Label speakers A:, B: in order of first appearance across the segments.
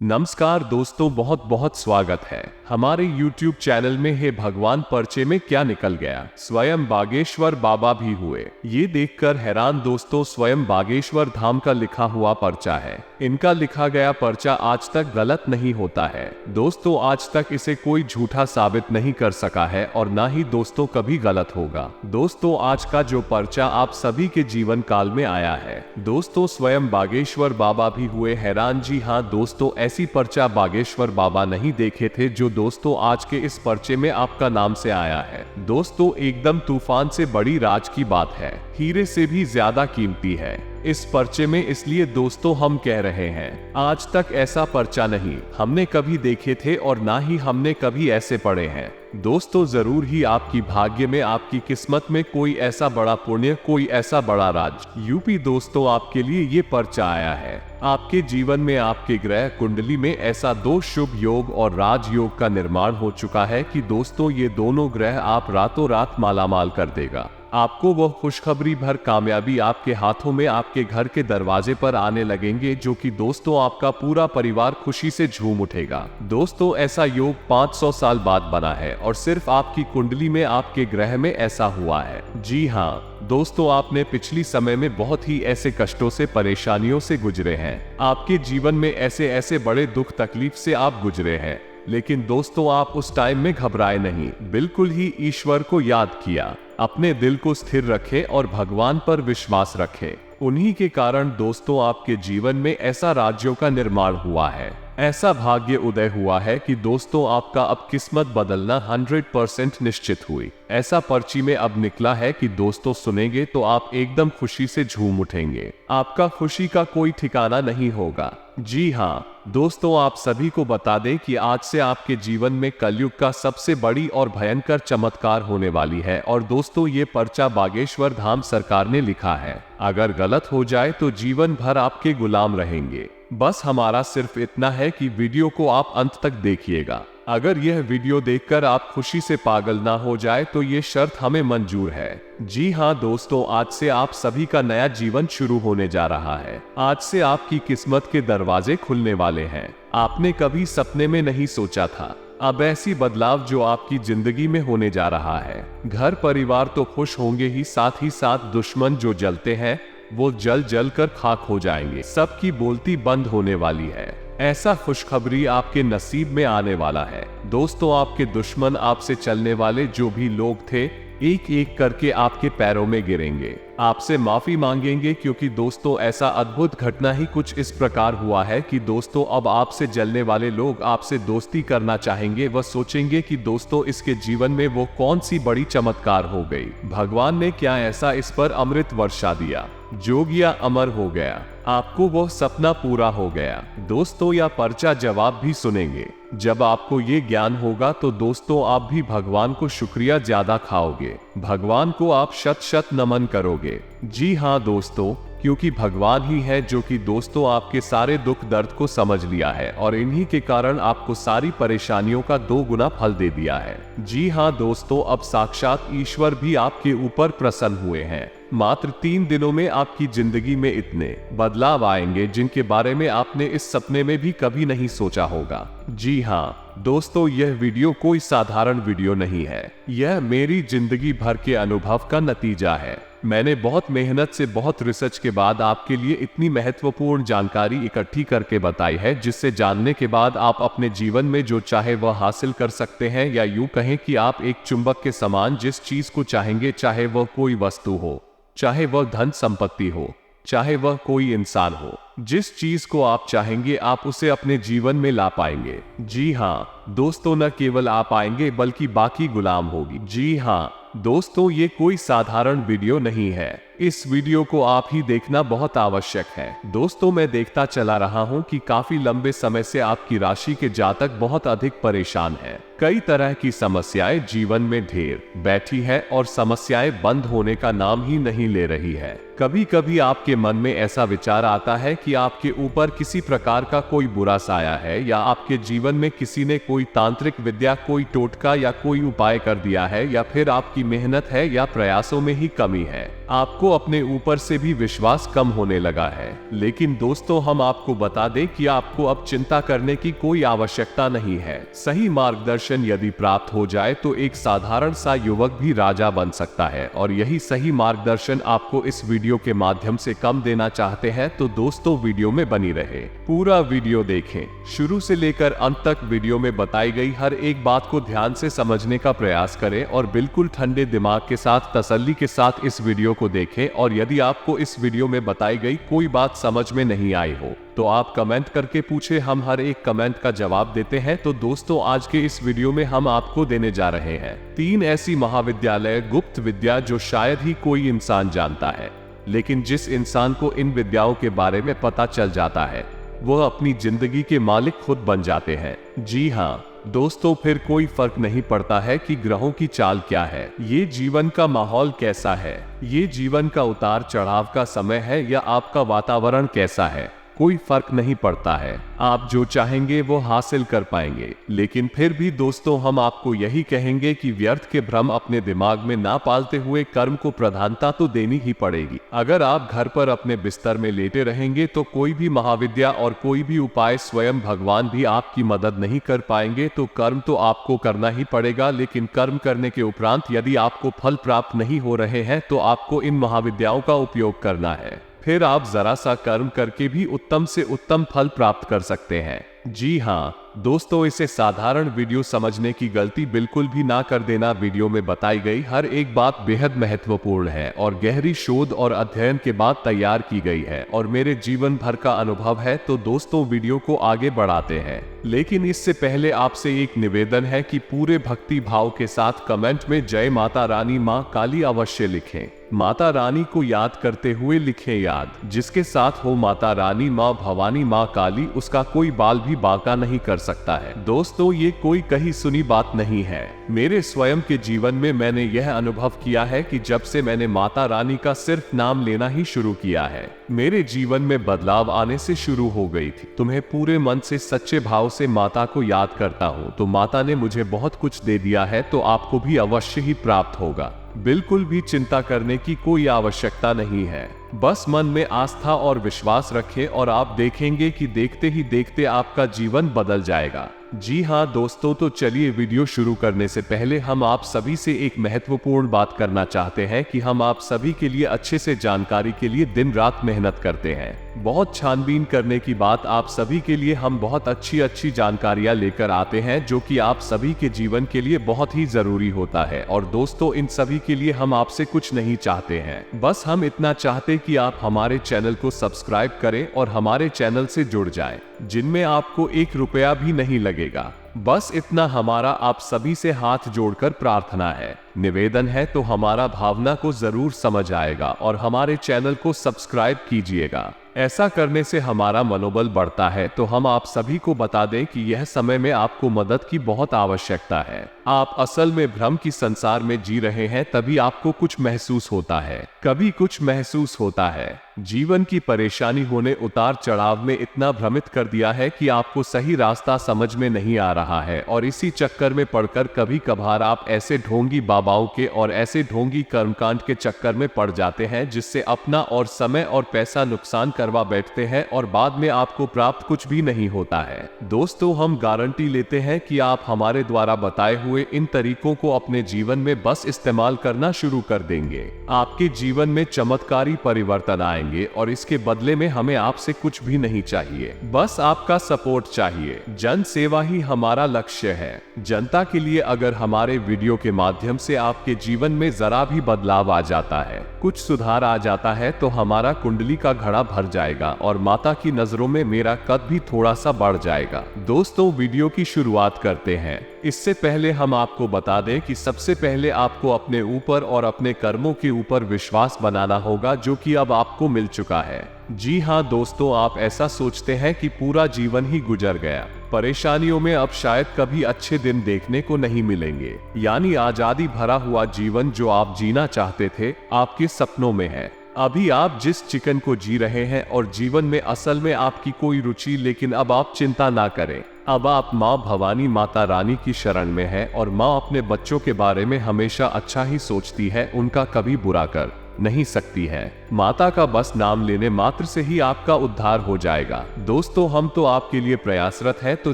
A: नमस्कार दोस्तों, बहुत बहुत स्वागत है हमारे YouTube चैनल में। है भगवान, पर्चे में क्या निकल गया, स्वयं बागेश्वर बाबा भी हुए। ये देखकर हैरान दोस्तों, स्वयं बागेश्वर धाम का लिखा हुआ पर्चा है। इनका लिखा गया पर्चा आज तक गलत नहीं होता है दोस्तों। आज तक इसे कोई झूठा साबित नहीं कर सका है और ना ही दोस्तों कभी गलत होगा। दोस्तों आज का जो पर्चा आप सभी के जीवन काल में आया है दोस्तों, स्वयं बागेश्वर बाबा भी हुए हैरान। जी हाँ दोस्तों, ऐसी पर्चा बागेश्वर बाबा नहीं देखे थे जो दोस्तों आज के इस पर्चे में आपका नाम से आया है। दोस्तों एकदम तूफान से बड़ी राज की बात है, हीरे से भी ज्यादा कीमती है इस पर्चे में। इसलिए दोस्तों हम कह रहे हैं, आज तक ऐसा पर्चा नहीं हमने कभी देखे थे और ना ही हमने कभी ऐसे पढ़े हैं। दोस्तों जरूर ही आपकी भाग्य में, आपकी किस्मत में कोई ऐसा बड़ा पुण्य, कोई ऐसा बड़ा राज यूपी दोस्तों आपके लिए ये पर्चा आया है। आपके जीवन में, आपके ग्रह कुंडली में ऐसा दो शुभ योग और राजयोग का निर्माण हो चुका है कि दोस्तों ये दोनों ग्रह आप रातों रात मालामाल कर देगा। आपको वह खुशखबरी भर कामयाबी आपके हाथों में, आपके घर के दरवाजे पर आने लगेंगे, जो कि दोस्तों आपका पूरा परिवार खुशी से झूम उठेगा। दोस्तों ऐसा योग 500 साल बाद बना है और सिर्फ आपकी कुंडली में, आपके ग्रह में ऐसा हुआ है। जी हाँ दोस्तों, आपने पिछली समय में बहुत ही ऐसे कष्टों से, परेशानियों से गुजरे हैं। आपके जीवन में ऐसे ऐसे बड़े दुख तकलीफ से आप गुजरे हैं, लेकिन दोस्तों आप उस टाइम में घबराए नहीं, बिल्कुल ही ईश्वर को याद किया, अपने दिल को स्थिर रखें और भगवान पर विश्वास रखें। उन्हीं के कारण दोस्तों आपके जीवन में ऐसा राज्यों का निर्माण हुआ है, ऐसा भाग्य उदय हुआ है कि दोस्तों आपका अब किस्मत बदलना 100% निश्चित हुई। ऐसा पर्ची में अब निकला है कि दोस्तों सुनेंगे तो आप एकदम खुशी से झूम उठेंगे, आपका खुशी का कोई ठिकाना नहीं होगा। जी हाँ दोस्तों, आप सभी को बता दें कि आज से आपके जीवन में कलयुग का सबसे बड़ी और भयंकर चमत्कार होने वाली है। और दोस्तों ये पर्चा बागेश्वर धाम सरकार ने लिखा है, अगर गलत हो जाए तो जीवन भर आपके गुलाम रहेंगे। बस हमारा सिर्फ इतना है कि वीडियो को आप अंत तक देखिएगा। अगर यह वीडियो देखकर आप खुशी से पागल ना हो जाए तो ये शर्त हमें मंजूर है। जी हाँ दोस्तों, आज से आप सभी का नया जीवन शुरू होने जा रहा है। आज से आपकी किस्मत के दरवाजे खुलने वाले हैं, आपने कभी सपने में नहीं सोचा था। अब ऐसी बदलाव जो आपकी जिंदगी में होने जा रहा है। घर परिवार तो खुश होंगे ही साथ दुश्मन जो जलते हैं वो जल जल कर खाक हो जाएंगे। सबकी बोलती बंद होने वाली है, ऐसा खुशखबरी आपके नसीब में आने वाला है। दोस्तों आपके दुश्मन, आपसे चलने वाले जो भी लोग थे, एक एक करके आपके पैरों में गिरेंगे, आपसे माफी मांगेंगे, क्योंकि दोस्तों ऐसा अद्भुत घटना ही कुछ इस प्रकार हुआ है कि दोस्तों अब आपसे जलने वाले लोग आपसे दोस्ती करना चाहेंगे। वह सोचेंगे कि दोस्तों इसके जीवन में वो कौन सी बड़ी चमत्कार हो गई, भगवान ने क्या ऐसा इस पर अमृत वर्षा दिया, जोगिया अमर हो गया, आपको वो सपना पूरा हो गया। दोस्तों यह पर्चा जवाब भी सुनेंगे। जब आपको ये ज्ञान होगा तो दोस्तों आप भी भगवान को शुक्रिया ज्यादा खाओगे, भगवान को आप शत शत नमन करोगे। जी हाँ दोस्तों, क्योंकि भगवान ही है जो कि दोस्तों आपके सारे दुख दर्द को समझ लिया है और इन्हीं के कारण आपको सारी परेशानियों का 2 गुना फल दे दिया है। जी हाँ दोस्तों, अब साक्षात ईश्वर भी आपके ऊपर प्रसन्न हुए हैं। मात्र 3 दिनों में आपकी जिंदगी में इतने बदलाव आएंगे जिनके बारे में आपने इस सपने में भी कभी नहीं सोचा होगा। जी हाँ दोस्तों, यह वीडियो कोई साधारण वीडियो नहीं है, यह मेरी जिंदगी भर के अनुभव का नतीजा है। मैंने बहुत मेहनत से, बहुत रिसर्च के बाद आपके लिए इतनी महत्वपूर्ण जानकारी इकट्ठी करके बताई है, जिससे जानने के बाद आप अपने जीवन में जो चाहे वह हासिल कर सकते हैं, या यूं कहें कि आप एक चुंबक के समान जिस चीज को चाहेंगे, चाहे वह कोई वस्तु हो, चाहे वह धन संपत्ति हो, चाहे वह कोई इंसान हो, जिस चीज को आप चाहेंगे आप उसे अपने जीवन में ला पाएंगे। जी हाँ दोस्तों, न केवल आप आएंगे बल्कि बाकी गुलाम होगी। जी हाँ दोस्तों, ये कोई साधारण वीडियो नहीं है, इस वीडियो को आप ही देखना बहुत आवश्यक है। दोस्तों मैं देखता चला रहा हूँ कि काफी लंबे समय से आपकी राशि के जातक बहुत अधिक परेशान हैं। कई तरह की समस्याएं जीवन में ढेर बैठी है और समस्याएं बंद होने का नाम ही नहीं ले रही है। कभी कभी आपके मन में ऐसा विचार आता है कि आपके ऊपर किसी प्रकार का कोई बुरा साया है, या आपके जीवन में किसी ने कोई तांत्रिक विद्या, कोई टोटका या कोई उपाय कर दिया है, या फिर आपकी मेहनत है या प्रयासों में ही कमी है। आपको अपने ऊपर से भी विश्वास कम होने लगा है। लेकिन दोस्तों, हम आपको बता दें कि आपको अब चिंता करने की कोई आवश्यकता नहीं है। सही मार्गदर्शन यदि प्राप्त हो जाए तो एक साधारण सा युवक भी राजा बन सकता है, और यही सही मार्गदर्शन आपको इस वीडियो के माध्यम से कम देना चाहते हैं। तो दोस्तों, वीडियो में बनी रहे, पूरा वीडियो देखें, शुरू से लेकर अंत तक वीडियो में बताई गई हर एक बात को ध्यान से समझने का प्रयास करें, और बिल्कुल ठंडे दिमाग के साथ, तसल्ली के साथ इस वीडियो को देखें। और यदि आपको इस वीडियो में बताई गई कोई बात समझ में नहीं आई हो तो आप कमेंट करके पूछे, हम हर एक कमेंट का जवाब देते हैं। तो दोस्तों, आज के इस वीडियो में हम आपको देने जा रहे हैं 3 ऐसी महाविद्यालय गुप्त विद्या जो शायद ही कोई इंसान जानता है, लेकिन जिस इंसान को इन विद्याओं के बारे में पता चल जाता है वह अपनी जिंदगी के मालिक खुद बन जाते हैं। जी हाँ दोस्तों, फिर कोई फर्क नहीं पड़ता है कि ग्रहों की चाल क्या है, ये जीवन का माहौल कैसा है, ये जीवन का उतार चढ़ाव का समय है, या आपका वातावरण कैसा है, कोई फर्क नहीं पड़ता है। आप जो चाहेंगे वो हासिल कर पाएंगे। लेकिन फिर भी दोस्तों, हम आपको यही कहेंगे कि व्यर्थ के भ्रम अपने दिमाग में ना पालते हुए कर्म को प्रधानता तो देनी ही पड़ेगी। अगर आप घर पर अपने बिस्तर में लेटे रहेंगे तो कोई भी महाविद्या और कोई भी उपाय, स्वयं भगवान भी आपकी मदद नहीं कर पाएंगे। तो कर्म तो आपको करना ही पड़ेगा, लेकिन कर्म करने के उपरांत यदि आपको फल प्राप्त नहीं हो रहे हैं तो आपको इन महाविद्याओं का उपयोग करना है। फिर आप जरा सा कर्म करके भी उत्तम से उत्तम फल प्राप्त कर सकते हैं। जी हाँ दोस्तों, इसे साधारण वीडियो समझने की गलती बिल्कुल भी ना कर देना। वीडियो में बताई गई हर एक बात बेहद महत्वपूर्ण है और गहरी शोध और अध्ययन के बाद तैयार की गई है, और मेरे जीवन भर का अनुभव है। तो दोस्तों, वीडियो को आगे बढ़ाते हैं, लेकिन इससे पहले आपसे एक निवेदन है कि पूरे भक्ति भाव के साथ कमेंट में जय माता रानी माँ काली अवश्य लिखें। माता रानी को याद करते हुए लिखें याद। जिसके साथ हो माता रानी माँ भवानी माँ काली, उसका कोई बाल भी बांका नहीं कर सकता है। दोस्तों, ये कोई कही सुनी बात नहीं है। मेरे स्वयं के जीवन में मैंने यह अनुभव किया है कि जब से मैंने माता रानी का सिर्फ नाम लेना ही शुरू किया है, मेरे जीवन में बदलाव आने से शुरू हो गई थी। तुम्हें पूरे मन से, सच्चे भाव से माता को याद करता हूँ तो माता ने मुझे बहुत कुछ दे दिया है, तो आपको भी अवश्य ही प्राप्त होगा। बिल्कुल भी चिंता करने की कोई आवश्यकता नहीं है। बस मन में आस्था और विश्वास रखें और आप देखेंगे कि देखते ही देखते आपका जीवन बदल जाएगा। जी हाँ दोस्तों, तो चलिए वीडियो शुरू करने से पहले हम आप सभी से एक महत्वपूर्ण बात करना चाहते हैं कि हम आप सभी के लिए अच्छे से जानकारी के लिए दिन रात मेहनत करते हैं। बहुत छानबीन करने की बात, आप सभी के लिए हम बहुत अच्छी जानकारियां लेकर आते हैं जो कि आप सभी के जीवन के लिए बहुत ही जरूरी होता है। और दोस्तों, इन सभी के लिए हम आपसे कुछ नहीं चाहते हैं, बस हम इतना चाहते कि आप हमारे चैनल को सब्सक्राइब करें और हमारे चैनल से जुड़ जाएं, जिनमें आपको 1 रुपया भी नहीं लगेगा। बस इतना हमारा आप सभी से हाथ जोड़कर प्रार्थना है, निवेदन है। तो हमारा भावना को जरूर समझ आएगा और हमारे चैनल को सब्सक्राइब कीजिएगा। ऐसा करने से हमारा मनोबल बढ़ता है। तो हम आप सभी को बता दें कि यह समय में आपको मदद की बहुत आवश्यकता है। आप असल में भ्रम की संसार में जी रहे हैं, तभी आपको कुछ महसूस होता है, कभी कुछ महसूस होता है। जीवन की परेशानी होने, उतार चढ़ाव में इतना भ्रमित कर दिया है कि आपको सही रास्ता समझ में नहीं आ रहा है, और इसी चक्कर में पड़कर कभी कभार आप ऐसे ढोंगी बाबाओं के और ऐसे ढोंगी कर्मकांड के चक्कर में पड़ जाते हैं जिससे अपना और समय और पैसा नुकसान करवा बैठते हैं, और बाद में आपको प्राप्त कुछ भी नहीं होता है। दोस्तों, हम गारंटी लेते हैं कि आप हमारे द्वारा बताए हुए इन तरीकों को अपने जीवन में बस इस्तेमाल करना शुरू कर देंगे। आपके जीवन में चमत्कारी परिवर्तन आएंगे, और इसके बदले में हमें आपसे कुछ भी नहीं चाहिए, बस आपका सपोर्ट चाहिए। जन सेवा ही हमारा लक्ष्य है। जनता के लिए अगर हमारे वीडियो के माध्यम से आपके जीवन में जरा भी बदलाव आ जाता है, कुछ सुधार आ जाता है, तो हमारा कुंडली का घड़ा भर जाएगा और माता की नजरों में मेरा कद भी थोड़ा सा बढ़ जाएगा। दोस्तों, वीडियो की शुरुआत करते हैं। इससे पहले हम आपको बता दें कि सबसे पहले आपको अपने ऊपर और अपने कर्मों के ऊपर विश्वास बनाना होगा, जो कि अब आपको मिल चुका है। जी हाँ दोस्तों, आप ऐसा सोचते हैं कि पूरा जीवन ही गुजर गया, परेशानियों में अब शायद कभी अच्छे दिन देखने को नहीं मिलेंगे। यानी आजादी भरा हुआ जीवन जो आप जीना चाहते थे, आपके सपनों में है। अभी आप जिस चिकन को जी रहे हैं और जीवन में असल में आपकी कोई रुचि, लेकिन अब आप चिंता ना करें। अब आप माँ भवानी माता रानी की शरण में है और माँ अपने बच्चों के बारे में हमेशा अच्छा ही सोचती है, उनका कभी बुरा कर नहीं सकती है। माता का बस नाम लेने मात्र से ही आपका उद्धार हो जाएगा। दोस्तों, हम तो आपके लिए प्रयासरत हैं, तो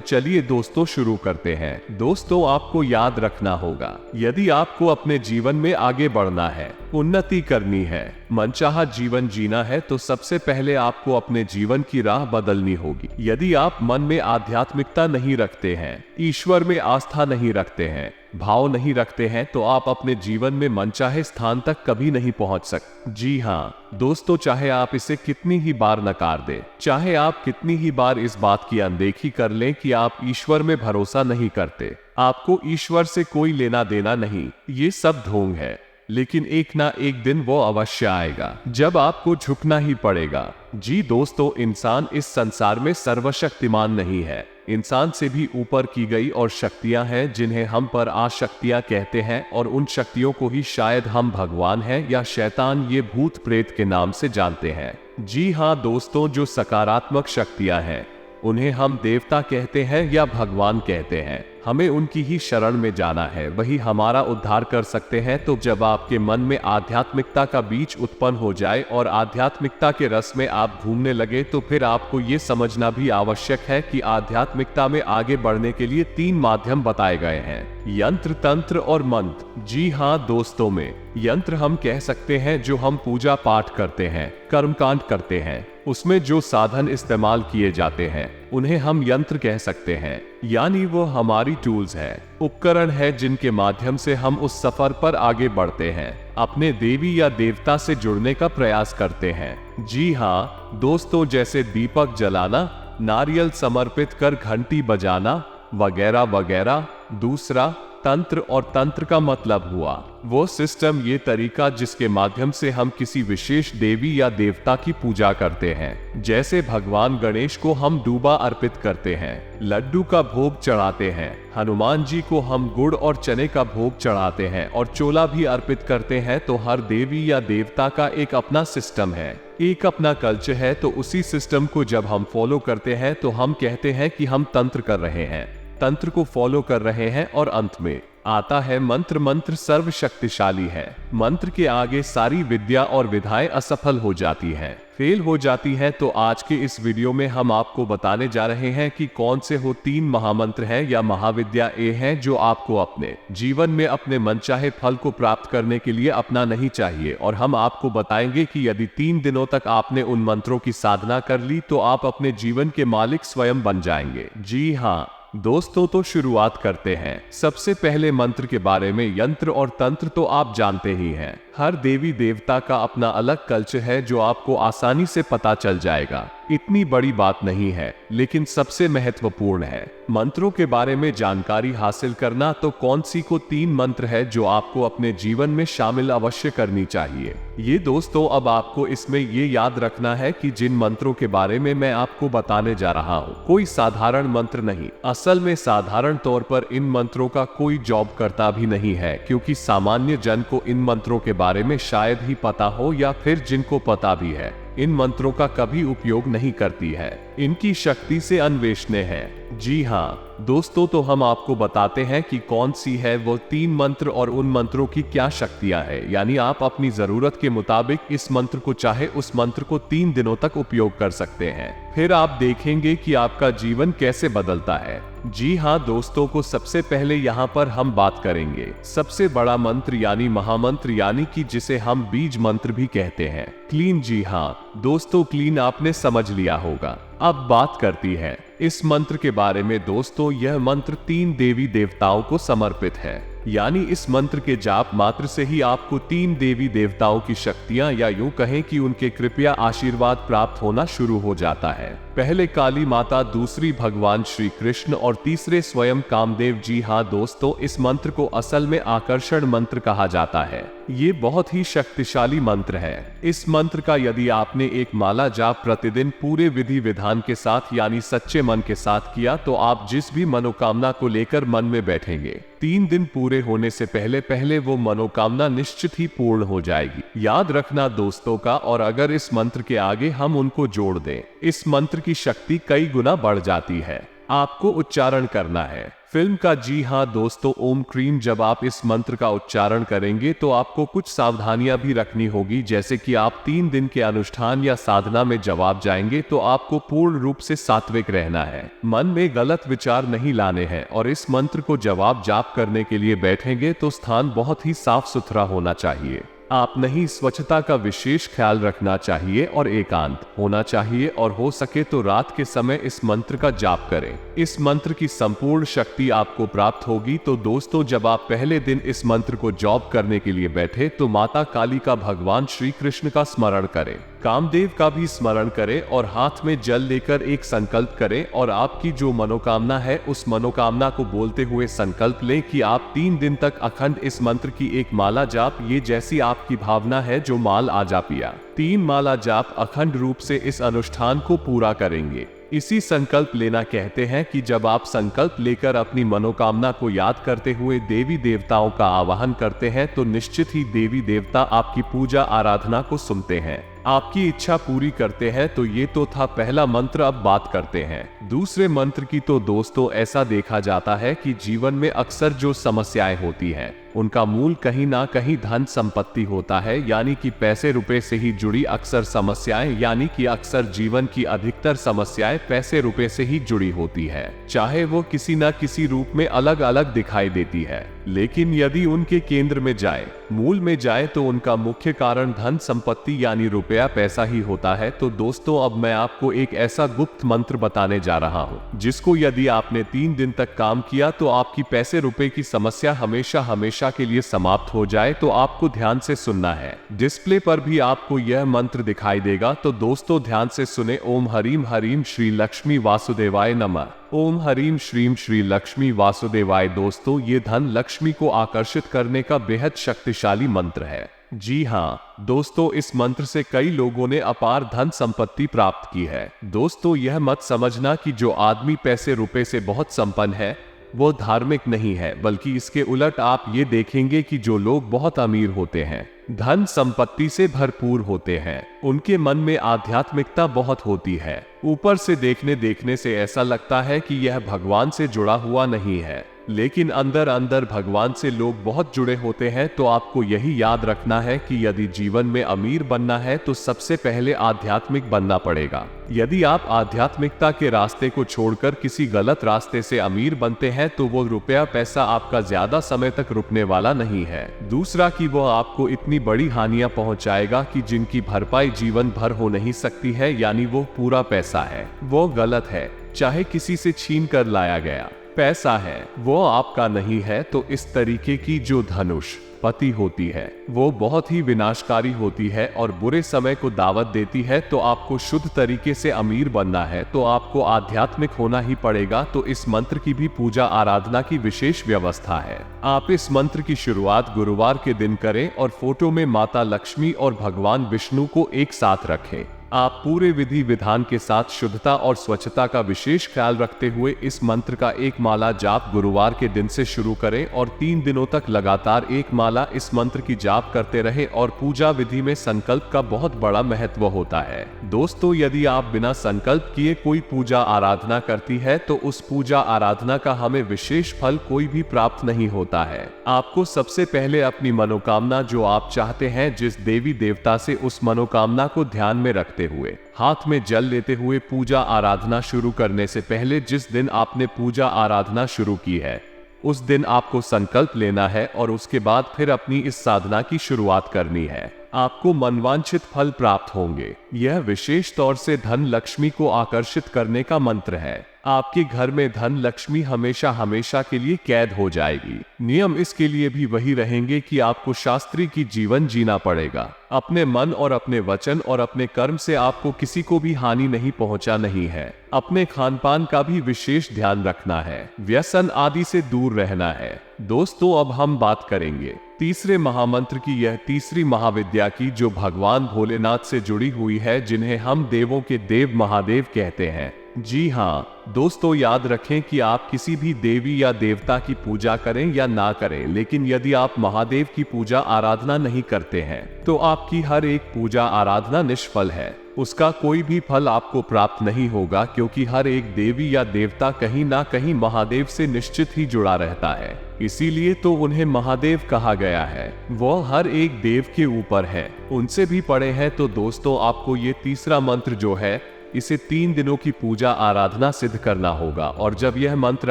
A: चलिए दोस्तों शुरू करते हैं। दोस्तों, आपको याद रखना होगा, यदि आपको अपने जीवन में आगे बढ़ना है, उन्नति करनी है, मनचाहा जीवन जीना है, तो सबसे पहले आपको अपने जीवन की राह बदलनी होगी। यदि आप मन में आध्यात्मिकता नहीं रखते हैं, ईश्वर में आस्था नहीं रखते हैं, भाव नहीं रखते हैं, तो आप अपने जीवन में मनचाहे स्थान तक कभी नहीं पहुंच सकते। जी हाँ दोस्तों, चाहे आप इसे कितनी ही बार नकार दें, चाहे आप कितनी ही बार इस बात की अनदेखी कर लें कि आप ईश्वर में भरोसा नहीं करते, आपको ईश्वर से कोई लेना देना नहीं, ये सब ढोंग है। लेकिन एक ना एक दिन वो अवश्य आएगा जब आपको झुकना ही पड़ेगा। जी दोस्तों, इंसान इस संसार में सर्वशक्तिमान नहीं है। इंसान से भी ऊपर की गई और शक्तियां हैं जिन्हें हम पर आशक्तियां कहते हैं, और उन शक्तियों को ही शायद हम भगवान हैं या शैतान, ये भूत प्रेत के नाम से जानते हैं। जी हाँ दोस्तों, जो सकारात्मक शक्तियां हैं उन्हें हम देवता कहते हैं या भगवान कहते हैं। हमें उनकी ही शरण में जाना है, वही हमारा उद्धार कर सकते हैं। तो जब आपके मन में आध्यात्मिकता का बीज उत्पन्न हो जाए और आध्यात्मिकता के रस में आप घूमने लगे, तो फिर आपको ये समझना भी आवश्यक है कि आध्यात्मिकता में आगे बढ़ने के लिए 3 माध्यम बताए गए हैं: यंत्र, तंत्र और मंत्र। जी हाँ दोस्तों, में यंत्र हम कह सकते हैं जो हम पूजा पाठ करते हैं, कर्मकांड करते हैं, उसमें जो साधन इस्तेमाल किए जाते हैं उन्हें हम यंत्र कह सकते हैं। यानी वो हमारी टूल्स है, उपकरण है जिनके माध्यम से हम उस सफर पर आगे बढ़ते हैं, अपने देवी या देवता से जुड़ने का प्रयास करते हैं। जी हाँ दोस्तों, जैसे दीपक जलाना, नारियल समर्पित कर घंटी बजाना वगैरह वगैरह। दूसरा तंत्र, और तंत्र का मतलब हुआ वो सिस्टम, ये तरीका जिसके माध्यम से हम किसी विशेष देवी या देवता की पूजा करते हैं। जैसे भगवान गणेश को हम डूबा अर्पित करते हैं, लड्डू का भोग चढ़ाते हैं, हनुमान जी को हम गुड़ और चने का भोग चढ़ाते हैं और चोला भी अर्पित करते हैं। तो हर देवी या देवता का एक अपना सिस्टम है, एक अपना कल्चर है। तो उसी सिस्टम को जब हम फॉलो करते हैं तो हम कहते हैं कि हम तंत्र कर रहे हैं, तंत्र को फॉलो कर रहे हैं। और अंत में आता है मंत्र। मंत्र सर्वशक्तिशाली है। मंत्र के आगे सारी विद्या और विधाएं असफल हो जाती हैं, फेल हो जाती हैं। तो आज के इस वीडियो में हम आपको बताने जा रहे हैं कि कौन से वो 3 महामंत्र हैं या महाविद्या ए हैं जो आपको अपने जीवन में अपने मनचाहे फल को प्राप्त करने के लिए अपनाना नहीं चाहिए। और हम आपको बताएंगे कि यदि 3 दिनों तक आपने उन मंत्रों की साधना कर ली तो आप अपने जीवन के मालिक स्वयं बन जाएंगे। जी हाँ दोस्तों, तो शुरुआत करते हैं। सबसे पहले मंत्र के बारे में। यंत्र और तंत्र तो आप जानते ही हैं, हर देवी देवता का अपना अलग कल्चर है जो आपको आसानी से पता चल जाएगा। इतनी बड़ी बात नहीं है, लेकिन सबसे महत्वपूर्ण है मंत्रों के बारे में जानकारी हासिल करना। तो कौन सी को 3 मंत्र है जो आपको अपने जीवन में शामिल अवश्य करनी चाहिए। ये दोस्तों, अब आपको इसमें ये याद रखना है कि जिन मंत्रों के बारे में मैं आपको बताने जा रहा हूँ कोई साधारण मंत्र नहीं। असल में साधारण तौर पर इन मंत्रों का कोई जॉब करता भी नहीं है, क्योंकि सामान्य जन को इन मंत्रों के बारे में शायद ही पता हो, या फिर जिनको पता भी है इन मंत्रों का कभी उपयोग नहीं करती है। इनकी शक्ति से अन्वेषणीय है। जी हाँ दोस्तों, तो हम आपको बताते हैं कि कौन सी है वो 3 मंत्र और उन मंत्रों की क्या शक्तियां हैं। यानी आप अपनी जरूरत के मुताबिक इस मंत्र को चाहे उस मंत्र को 3 दिनों तक उपयोग कर सकते हैं, फिर आप देखेंगे कि आपका जीवन कैसे बदलता है। जी हाँ दोस्तों, को सबसे पहले यहाँ पर हम बात करेंगे सबसे बड़ा मंत्र यानी महामंत्र, यानी कि जिसे हम बीज मंत्र भी कहते हैं, क्लीन। जी हाँ दोस्तों, क्लीन आपने समझ लिया होगा। अब बात करती है इस मंत्र के बारे में। दोस्तों, यह मंत्र 3 देवी देवताओं को समर्पित है। यानी इस मंत्र के जाप मात्र से ही आपको 3 देवी देवताओं की शक्तियां या यूं कहें कि उनके कृपया आशीर्वाद प्राप्त होना शुरू हो जाता है। पहले काली माता, दूसरी भगवान श्री कृष्ण और तीसरे स्वयं कामदेव। जी हाँ दोस्तों, इस मंत्र को असल में आकर्षण मंत्र कहा जाता है। ये बहुत ही शक्तिशाली मंत्र है। इस मंत्र का यदि आपने एक माला जाप प्रतिदिन पूरे विधि विधान के साथ यानी सच्चे मन के साथ किया तो आप जिस भी मनोकामना को लेकर मन में बैठेंगे 3 दिन पूरे होने से पहले पहले वो मनोकामना निश्चित ही पूर्ण हो जाएगी। याद रखना दोस्तों का, और अगर इस मंत्र के आगे हम उनको जोड़ दें, इस मंत्र की शक्ति कई गुना बढ़ जाती है। आपको उच्चारण करना है फिल्म का। जी हाँ दोस्तों, ओम क्रीम। जब आप इस मंत्र का उच्चारण करेंगे तो आपको कुछ सावधानियां भी रखनी होगी, जैसे कि आप 3 दिन के अनुष्ठान या साधना में जवाब जाएंगे तो आपको पूर्ण रूप से सात्विक रहना है, मन में गलत विचार नहीं लाने हैं, और इस मंत्र को जवाब जाप करने के लिए बैठेंगे तो स्थान बहुत ही साफ सुथरा होना चाहिए। आप नहीं, स्वच्छता का विशेष ख्याल रखना चाहिए और एकांत होना चाहिए, और हो सके तो रात के समय इस मंत्र का जाप करें। इस मंत्र की संपूर्ण शक्ति आपको प्राप्त होगी। तो दोस्तों, जब आप पहले दिन इस मंत्र को जॉब करने के लिए बैठे तो माता काली का, भगवान श्री कृष्ण का स्मरण करें, कामदेव का भी स्मरण करें, और हाथ में जल लेकर एक संकल्प करें, और आपकी जो मनोकामना है उस मनोकामना को बोलते हुए संकल्प लें कि आप 3 दिन तक अखंड इस मंत्र की एक माला जाप, ये जैसी आपकी भावना है जो माल आ जापिया 3 माला जाप अखंड रूप से इस अनुष्ठान को पूरा करेंगे। इसी संकल्प लेना कहते हैं कि जब आप संकल्प लेकर अपनी मनोकामना को याद करते हुए देवी देवताओं का आवाहन करते हैं तो निश्चित ही देवी देवता आपकी पूजा आराधना को सुनते हैं, आपकी इच्छा पूरी करते हैं। तो ये तो था पहला मंत्र। अब बात करते हैं दूसरे मंत्र की। तो दोस्तों, ऐसा देखा जाता है कि जीवन में अक्सर जो समस्याएं होती हैं उनका मूल कहीं ना कहीं धन संपत्ति होता है, यानी कि पैसे रुपए से ही जुड़ी अक्सर समस्याएं, यानी कि अक्सर जीवन की अधिकतर समस्याएं पैसे रुपए से ही जुड़ी होती है, चाहे वो किसी न किसी रूप में अलग अलग दिखाई देती है। लेकिन यदि उनके केंद्र में जाए, मूल में जाए, तो उनका मुख्य कारण धन संपत्ति यानी रुपया पैसा ही होता है। तो दोस्तों, अब मैं आपको एक ऐसा गुप्त मंत्र बताने जा रहा हूं, जिसको यदि आपने 3 दिन तक काम किया तो आपकी पैसे रुपए की समस्या हमेशा हमेशा के लिए समाप्त हो जाए। तो आपको ध्यान से सुनना है, डिस्प्ले पर भी आपको यह मंत्र दिखाई देगा। तो दोस्तों, ध्यान से सुने। ओम हरीम हरीम श्री लक्ष्मी वासुदेवाय नमः। ओम हरीम श्रीम श्री लक्ष्मी वासुदेवाय। दोस्तों, ये धन लक्ष्मी को आकर्षित करने का बेहद शक्तिशाली मंत्र है। जी हाँ दोस्तों, इस मंत्र से कई लोगों ने अपार धन संपत्ति प्राप्त की है। दोस्तों, यह मत समझना कि जो आदमी पैसे रुपए से बहुत संपन्न है वो धार्मिक नहीं है, बल्कि इसके उलट आप ये देखेंगे कि जो लोग बहुत अमीर होते हैं, धन संपत्ति से भरपूर होते हैं, उनके मन में आध्यात्मिकता बहुत होती है। ऊपर से देखने से ऐसा लगता है कि यह भगवान से जुड़ा हुआ नहीं है, लेकिन अंदर अंदर भगवान से लोग बहुत जुड़े होते हैं। तो आपको यही याद रखना है कि यदि जीवन में अमीर बनना है तो सबसे पहले आध्यात्मिक बनना पड़ेगा। यदि आप आध्यात्मिकता के रास्ते को छोड़कर किसी गलत रास्ते से अमीर बनते हैं तो वो रुपया पैसा आपका ज्यादा समय तक रुकने वाला नहीं है। दूसरा कि वो आपको इतनी बड़ी हानियां पहुंचाएगा कि जिनकी भरपाई जीवन भर हो नहीं सकती है, यानी वो पूरा पैसा है वो गलत है, चाहे किसी से छीन कर लाया गया पैसा है, वो आपका नहीं है। तो इस तरीके की जो धनुष पति होती है वो बहुत ही विनाशकारी होती है और बुरे समय को दावत देती है। तो आपको शुद्ध तरीके से अमीर बनना है तो आपको आध्यात्मिक होना ही पड़ेगा। तो इस मंत्र की भी पूजा आराधना की विशेष व्यवस्था है। आप इस मंत्र की शुरुआत गुरुवार के दिन करें और फोटो में माता लक्ष्मी और भगवान विष्णु को एक साथ रखें। आप पूरे विधि विधान के साथ शुद्धता और स्वच्छता का विशेष ख्याल रखते हुए इस मंत्र का एक माला जाप गुरुवार के दिन से शुरू करें और 3 दिनों तक लगातार एक माला इस मंत्र की जाप करते रहें। और पूजा विधि में संकल्प का बहुत बड़ा महत्व होता है। दोस्तों, यदि आप बिना संकल्प किए कोई पूजा आराधना करती है तो उस पूजा आराधना का हमें विशेष फल कोई भी प्राप्त नहीं होता है। आपको सबसे पहले अपनी मनोकामना जो आप चाहते हैं जिस देवी देवता से, उस मनोकामना को ध्यान में रखते हुए हाथ में जल लेते हुए पूजा आराधना शुरू करने से पहले जिस दिन आपने पूजा आराधना शुरू की है उस दिन आपको संकल्प लेना है और उसके बाद फिर अपनी इस साधना की शुरुआत करनी है। आपको मनवांछित फल प्राप्त होंगे। यह विशेष तौर से धन लक्ष्मी को आकर्षित करने का मंत्र है। आपके घर में धन लक्ष्मी हमेशा हमेशा के लिए कैद हो जाएगी। नियम इसके लिए भी वही रहेंगे कि आपको शास्त्री की जीवन जीना पड़ेगा। अपने मन और अपने वचन और अपने कर्म से आपको किसी को भी हानि नहीं पहुंचा नहीं है। अपने खान पान का भी विशेष ध्यान रखना है। व्यसन आदि से दूर रहना है। दोस्तों, अब हम बात करेंगे तीसरे महामंत्र की, यह तीसरी महाविद्या की जो भगवान भोलेनाथ से जुड़ी हुई है, जिन्हें हम देवों के देव महादेव कहते हैं। जी हाँ दोस्तों याद रखें कि आप किसी भी देवी या देवता की पूजा करें या ना करें, लेकिन यदि आप महादेव की पूजा आराधना नहीं करते हैं तो आपकी हर एक पूजा आराधना निष्फल है। उसका कोई भी फल आपको प्राप्त नहीं होगा, क्योंकि हर एक देवी या देवता कहीं ना कहीं महादेव से निश्चित ही जुड़ा रहता है। इसीलिए तो उन्हें महादेव कहा गया है। वह हर एक देव के ऊपर है, उनसे भी बड़े हैं। तो दोस्तों आपको ये तीसरा मंत्र जो है, इसे 3 दिनों की पूजा आराधना सिद्ध करना होगा। और जब यह मंत्र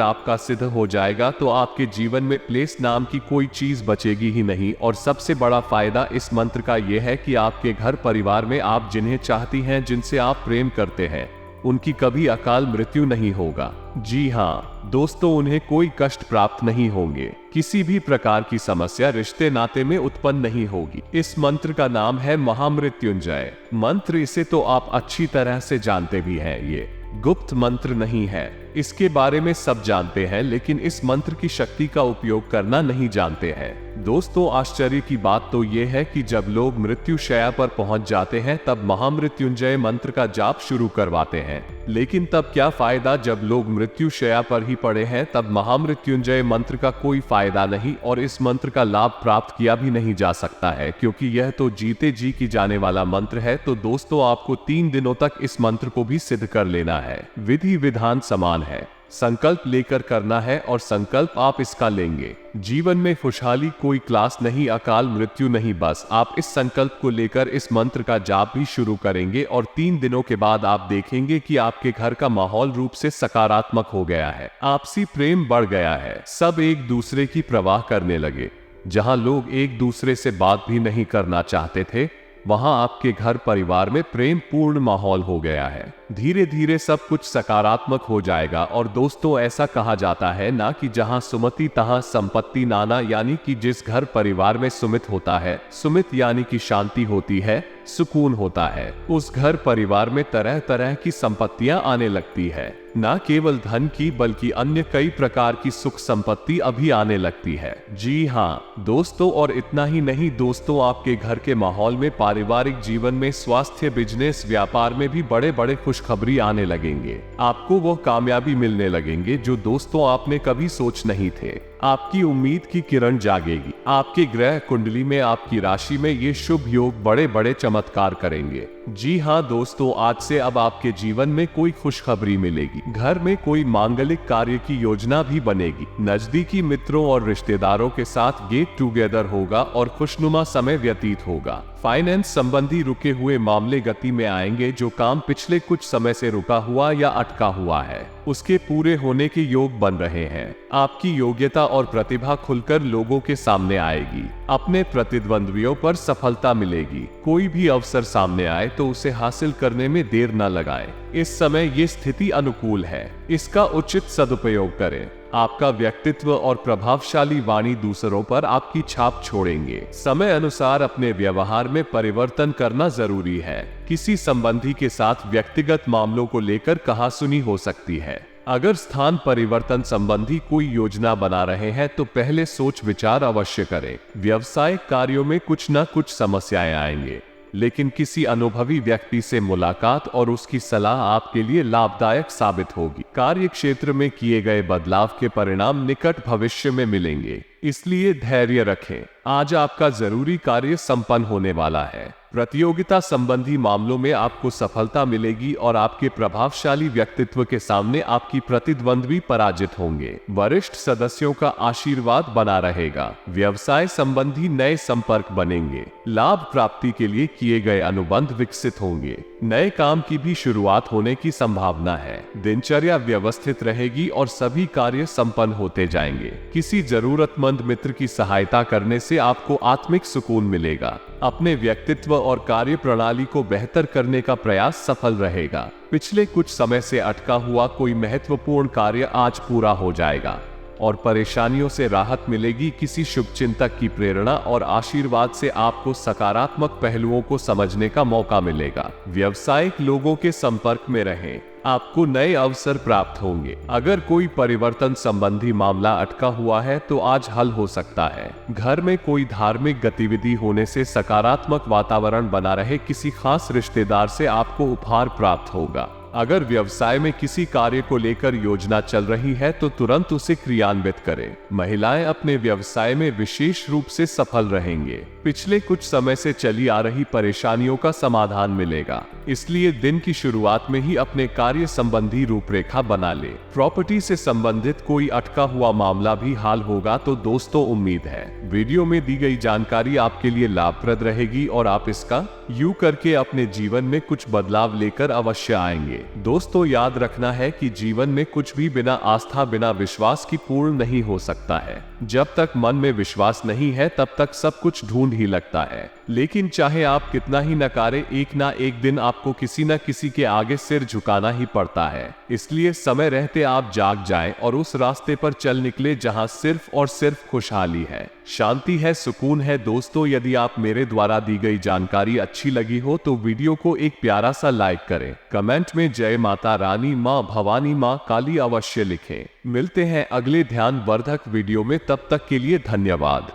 A: आपका सिद्ध हो जाएगा तो आपके जीवन में क्लेश नाम की कोई चीज बचेगी ही नहीं। और सबसे बड़ा फायदा इस मंत्र का यह है कि आपके घर परिवार में आप जिन्हें चाहती हैं, जिनसे आप प्रेम करते हैं, उनकी कभी अकाल मृत्यु नहीं होगा। जी हाँ दोस्तों, उन्हें कोई कष्ट प्राप्त नहीं होंगे, किसी भी प्रकार की समस्या रिश्ते नाते में उत्पन्न नहीं होगी। इस मंत्र का नाम है महामृत्युंजय मंत्र। इसे तो आप अच्छी तरह से जानते भी हैं। ये गुप्त मंत्र नहीं है, इसके बारे में सब जानते हैं, लेकिन इस मंत्र की शक्ति का उपयोग करना नहीं जानते हैं। दोस्तों आश्चर्य की बात तो यह है कि जब लोग मृत्यु शैया पर पहुंच जाते हैं तब महामृत्युंजय मंत्र का जाप शुरू करवाते हैं। लेकिन तब क्या फायदा, जब लोग मृत्यु शैया पर ही पड़े हैं तब महामृत्युंजय मंत्र का कोई फायदा नहीं, और इस मंत्र का लाभ प्राप्त किया भी नहीं जा सकता है, क्योंकि यह तो जीते जी की जाने वाला मंत्र है। तो दोस्तों आपको 3 दिनों तक इस मंत्र को भी सिद्ध कर लेना है। विधि विधान समान है, संकल्प लेकर करना है और संकल्प आप इसका लेंगे। जीवन में खुशहाली, कोई क्लास नहीं, अकाल मृत्यु नहीं, बस आप इस संकल्प को लेकर इस मंत्र का जाप भी शुरू करेंगे और 3 दिनों के बाद आप देखेंगे कि आपके घर का माहौल रूप से सकारात्मक हो गया है, आपसी प्रेम बढ़ गया है, सब एक दूसरे की परवाह करने लगे। जहां लोग एक दूसरे से बात भी नहीं करना चाहते थे, वहां आपके घर परिवार में प्रेम पूर्ण माहौल हो गया है। धीरे धीरे सब कुछ सकारात्मक हो जाएगा। और दोस्तों ऐसा कहा जाता है ना कि जहां सुमति तहां संपत्ति नाना, यानी कि जिस घर परिवार में सुमित होता है, सुमित यानी कि शांति होती है, सुकून होता है, उस घर परिवार में तरह तरह की संपत्तियां आने लगती है। ना केवल धन की बल्कि अन्य कई प्रकार की सुख संपत्ति अभी आने लगती है। जी हाँ दोस्तों, और इतना ही नहीं दोस्तों, आपके घर के माहौल में, पारिवारिक जीवन में, स्वास्थ्य, बिजनेस, व्यापार में भी बड़े बड़े खुशखबरी आने लगेंगे। आपको वो कामयाबी मिलने लगेंगे जो दोस्तों आपने कभी सोच नहीं थे। आपकी उम्मीद की किरण जागेगी। आपके ग्रह कुंडली में, आपकी राशि में ये शुभ योग बड़े बड़े चमत्कार करेंगे। जी हाँ दोस्तों, आज से अब आपके जीवन में कोई खुशखबरी मिलेगी। घर में कोई मांगलिक कार्य की योजना भी बनेगी। नजदीकी मित्रों और रिश्तेदारों के साथ गेट टुगेदर होगा और खुशनुमा समय व्यतीत होगा। फाइनेंस संबंधी रुके हुए मामले गति में आएंगे। जो काम पिछले कुछ समय से रुका हुआ या अटका हुआ है, उसके पूरे होने के योग बन रहे हैं। आपकी योग्यता और प्रतिभा खुलकर लोगों के सामने आएगी। अपने प्रतिद्वंद्वियों पर सफलता मिलेगी। कोई भी अवसर सामने आए तो उसे हासिल करने में देर न लगाएं। इस समय ये स्थिति अनुकूल है, इसका उचित सदुपयोग करें। आपका व्यक्तित्व और प्रभावशाली वाणी दूसरों पर आपकी छाप छोड़ेंगे। समय अनुसार अपने व्यवहार में परिवर्तन करना जरूरी है। किसी संबंधी के साथ व्यक्तिगत मामलों को लेकर कहासुनी हो सकती है। अगर स्थान परिवर्तन संबंधी कोई योजना बना रहे हैं तो पहले सोच विचार अवश्य करें। व्यवसायिक कार्यों में कुछ न कुछ समस्याएं आएंगे, लेकिन किसी अनुभवी व्यक्ति से मुलाकात और उसकी सलाह आपके लिए लाभदायक साबित होगी। कार्य क्षेत्र में किए गए बदलाव के परिणाम निकट भविष्य में मिलेंगे, इसलिए धैर्य रखें। आज आपका जरूरी कार्य संपन्न होने वाला है। प्रतियोगिता संबंधी मामलों में आपको सफलता मिलेगी और आपके प्रभावशाली व्यक्तित्व के सामने आपकी प्रतिद्वंद्वी पराजित होंगे। वरिष्ठ सदस्यों का आशीर्वाद बना रहेगा। व्यवसाय संबंधी नए संपर्क बनेंगे। लाभ प्राप्ति के लिए किए गए अनुबंध विकसित होंगे। नए काम की भी शुरुआत होने की संभावना है। दिनचर्या व्यवस्थित रहेगी और सभी कार्य संपन्न होते जाएंगे। किसी जरूरतमंद मित्र की सहायता करने से आपको आत्मिक सुकून मिलेगा। अपने व्यक्तित्व और कार्य प्रणाली को बेहतर करने का प्रयास सफल रहेगा। पिछले कुछ समय से अटका हुआ कोई महत्वपूर्ण कार्य आज पूरा हो जाएगा और परेशानियों से राहत मिलेगी। किसी शुभचिंतक की प्रेरणा और आशीर्वाद से आपको सकारात्मक पहलुओं को समझने का मौका मिलेगा। व्यावसायिक लोगों के संपर्क में रहें, आपको नए अवसर प्राप्त होंगे। अगर कोई परिवर्तन संबंधी मामला अटका हुआ है तो आज हल हो सकता है। घर में कोई धार्मिक गतिविधि होने से सकारात्मक वातावरण बना रहे। किसी खास रिश्तेदार से आपको उपहार प्राप्त होगा। अगर व्यवसाय में किसी कार्य को लेकर योजना चल रही है तो तुरंत उसे क्रियान्वित करें। महिलाएं अपने व्यवसाय में विशेष रूप से सफल रहेंगे। पिछले कुछ समय से चली आ रही परेशानियों का समाधान मिलेगा, इसलिए दिन की शुरुआत में ही अपने कार्य संबंधी रूपरेखा बना ले। प्रॉपर्टी से संबंधित कोई अटका हुआ मामला भी हल होगा। तो दोस्तों, उम्मीद है वीडियो में दी गई जानकारी आपके लिए लाभप्रद रहेगी और आप इसका यूं करके अपने जीवन में कुछ बदलाव लेकर अवश्य आएंगे। दोस्तों, याद रखना है कि जीवन में कुछ भी बिना आस्था, बिना विश्वास की पूर्ण नहीं हो सकता है। जब तक मन में विश्वास नहीं है तब तक सब कुछ ढूंढ ही लगता है। लेकिन चाहे आप कितना ही नकारे, एक ना एक दिन आपको किसी न किसी के आगे सिर झुकाना ही पड़ता है। इसलिए समय रहते आप जाग जाएं और उस रास्ते पर चल निकले जहां सिर्फ और सिर्फ खुशहाली है, शांति है, सुकून है। दोस्तों, यदि आप मेरे द्वारा दी गई जानकारी अच्छी लगी हो तो वीडियो को एक प्यारा सा लाइक करें। कमेंट में जय माता रानी, मां भवानी, मां काली अवश्य लिखें। मिलते हैं अगले ध्यान वर्धक वीडियो में, तब तक के लिए धन्यवाद।